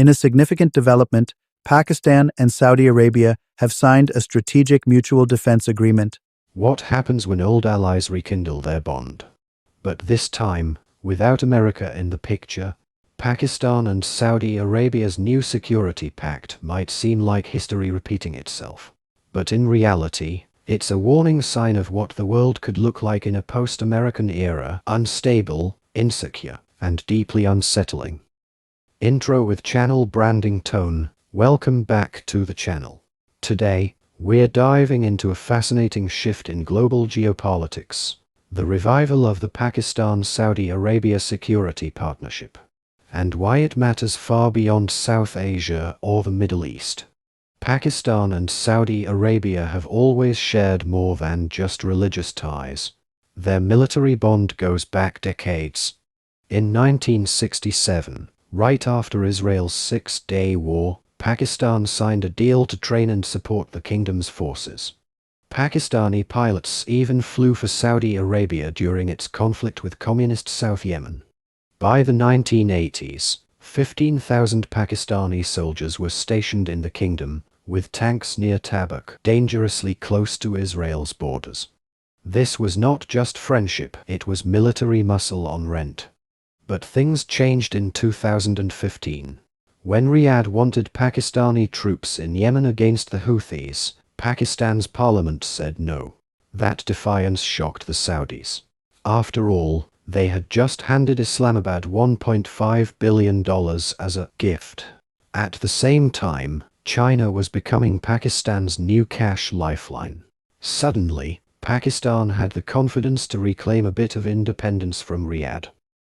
In a significant development, Pakistan and Saudi Arabia have signed a strategic mutual defense agreement. What happens when old allies rekindle their bond? But this time, without America in the picture, Pakistan and Saudi Arabia's new security pact might seem like history repeating itself. But in reality, it's a warning sign of what the world could look like in a post-American era: unstable, insecure, and deeply unsettling. Intro with channel branding tone. Welcome back to the channel. Today, we're diving into a fascinating shift in global geopolitics: the revival of the Pakistan-Saudi Arabia security partnership, and why it matters far beyond South Asia or the Middle East. Pakistan and Saudi Arabia have always shared more than just religious ties. Their military bond goes back decades. In 1967, right after Israel's Six-Day War, Pakistan signed a deal to train and support the kingdom's forces. Pakistani pilots even flew for Saudi Arabia during its conflict with communist South Yemen. By the 1980s, 15,000 Pakistani soldiers were stationed in the kingdom, with tanks near Tabuk, dangerously close to Israel's borders. This was not just friendship, it was military muscle on rent. But things changed in 2015. When Riyadh wanted Pakistani troops in Yemen against the Houthis, Pakistan's parliament said no. That defiance shocked the Saudis. After all, they had just handed Islamabad $1.5 billion as a gift. At the same time, China was becoming Pakistan's new cash lifeline. Suddenly, Pakistan had the confidence to reclaim a bit of independence from Riyadh.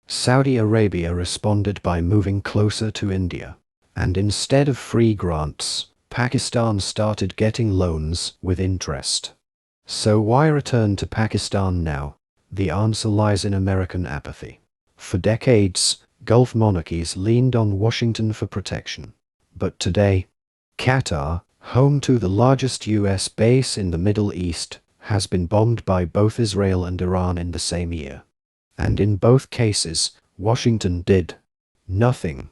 Saudi Arabia responded by moving closer to India. And instead of free grants, Pakistan started getting loans with interest. So why return to Pakistan now? The answer lies in American apathy. For decades, Gulf monarchies leaned on Washington for protection. But today, Qatar, home to the largest US base in the Middle East, has been bombed by both Israel and Iran in the same year. And in both cases, Washington did nothing.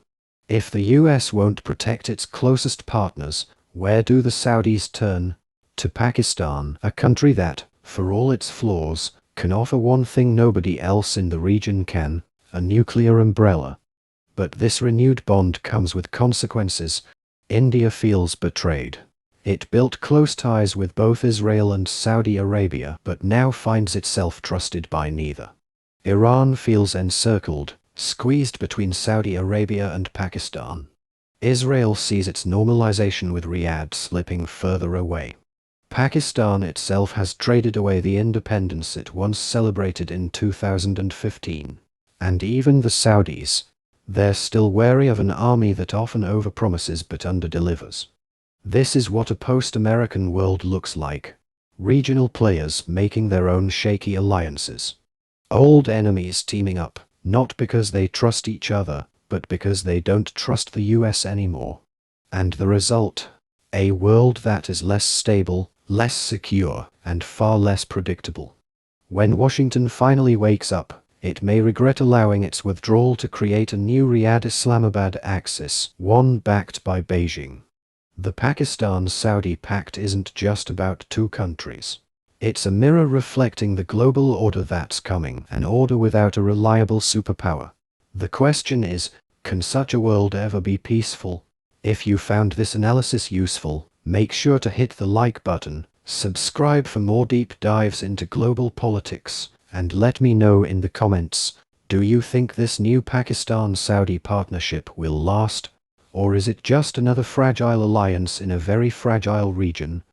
If the US won't protect its closest partners, where do the Saudis turn? To Pakistan, a country that, for all its flaws, can offer one thing nobody else in the region can: a nuclear umbrella. But this renewed bond comes with consequences. India feels betrayed. It built close ties with both Israel and Saudi Arabia, but now finds itself trusted by neither. Iran feels encircled, squeezed between Saudi Arabia and Pakistan. Israel sees its normalization with Riyadh slipping further away. Pakistan itself has traded away the independence it once celebrated in 2015. And even the Saudis, they're still wary of an army that often overpromises but underdelivers. This is what a post-American world looks like: regional players making their own shaky alliances. Old enemies teaming up, not because they trust each other, but because they don't trust the US anymore. And the result? A world that is less stable, less secure, and far less predictable. When Washington finally wakes up, it may regret allowing its withdrawal to create a new Riyadh-Islamabad axis, one backed by Beijing. The Pakistan-Saudi Pact isn't just about two countries. It's a mirror reflecting the global order that's coming, an order without a reliable superpower. The question is, can such a world ever be peaceful? If you found this analysis useful, make sure to hit the like button, subscribe for more deep dives into global politics, and let me know in the comments, do you think this new Pakistan-Saudi partnership will last? Or is it just another fragile alliance in a very fragile region?